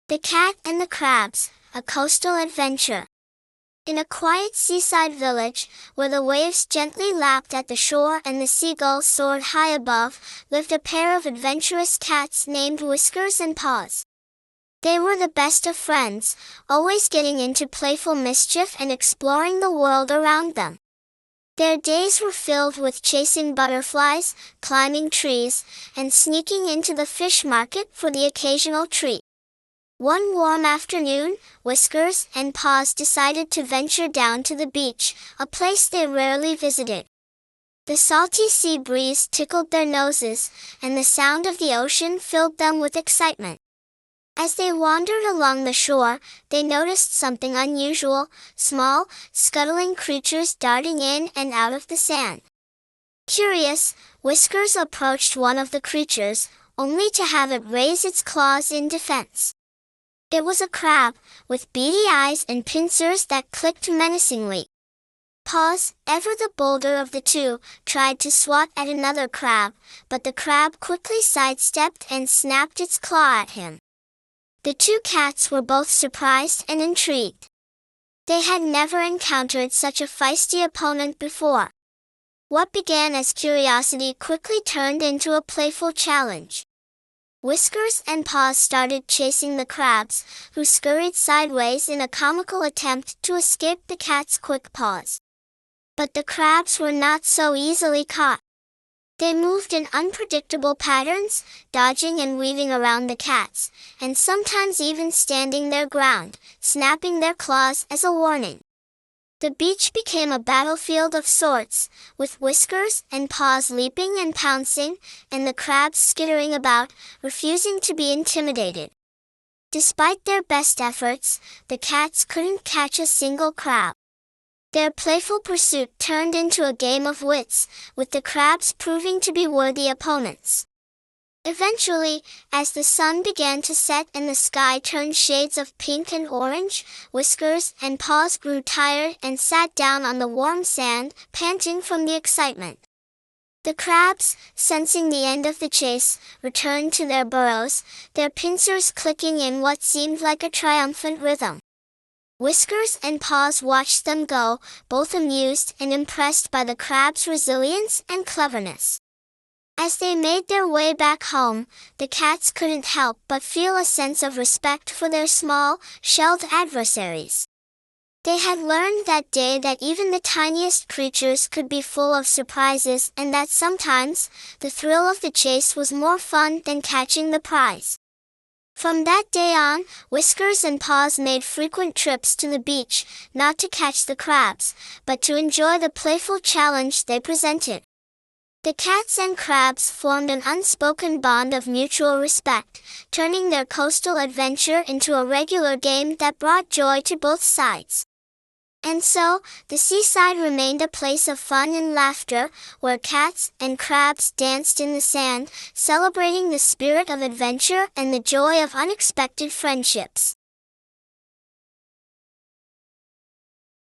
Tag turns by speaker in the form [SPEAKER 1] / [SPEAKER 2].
[SPEAKER 1] The Cat and the Crabs, a coastal adventure. In a quiet seaside village, where the waves gently lapped at the shore and the seagulls soared high above, lived a pair of adventurous cats named Whiskers and Paws. They were the best of friends, always getting into playful mischief and exploring the world around them. Their days were filled with chasing butterflies, climbing trees, and sneaking into the fish market for the occasional treat. One warm afternoon, Whiskers and Paws decided to venture down to the beach, a place they rarely visited. The salty sea breeze tickled their noses, and the sound of the ocean filled them with excitement. As they wandered along the shore, they noticed something unusual: small, scuttling creatures darting in and out of the sand. Curious, Whiskers approached one of the creatures, only to have it raise its claws in defense. It was a crab, with beady eyes and pincers that clicked menacingly. Paws, ever the bolder of the two, tried to swat at another crab, but the crab quickly sidestepped and snapped its claw at him. The two cats were both surprised and intrigued. They had never encountered such a feisty opponent before. What began as curiosity quickly turned into a playful challenge. Whiskers and Paws started chasing the crabs, who scurried sideways in a comical attempt to escape the cats' quick paws. But the crabs were not so easily caught. They moved in unpredictable patterns, dodging and weaving around the cats, and sometimes even standing their ground, snapping their claws as a warning. The beach became a battlefield of sorts, with Whiskers and Paws leaping and pouncing, and the crabs skittering about, refusing to be intimidated. Despite their best efforts, the cats couldn't catch a single crab. Their playful pursuit turned into a game of wits, with the crabs proving to be worthy opponents. Eventually, as the sun began to set and the sky turned shades of pink and orange, Whiskers and Paws grew tired and sat down on the warm sand, panting from the excitement. The crabs, sensing the end of the chase, returned to their burrows, their pincers clicking in what seemed like a triumphant rhythm. Whiskers and Paws watched them go, both amused and impressed by the crabs' resilience and cleverness. As they made their way back home, the cats couldn't help but feel a sense of respect for their small, shelled adversaries. They had learned that day that even the tiniest creatures could be full of surprises, and that sometimes, the thrill of the chase was more fun than catching the prize. From that day on, Whiskers and Paws made frequent trips to the beach, not to catch the crabs, but to enjoy the playful challenge they presented. The cats and crabs formed an unspoken bond of mutual respect, turning their coastal adventure into a regular game that brought joy to both sides. And so, the seaside remained a place of fun and laughter, where cats and crabs danced in the sand, celebrating the spirit of adventure and the joy of unexpected friendships.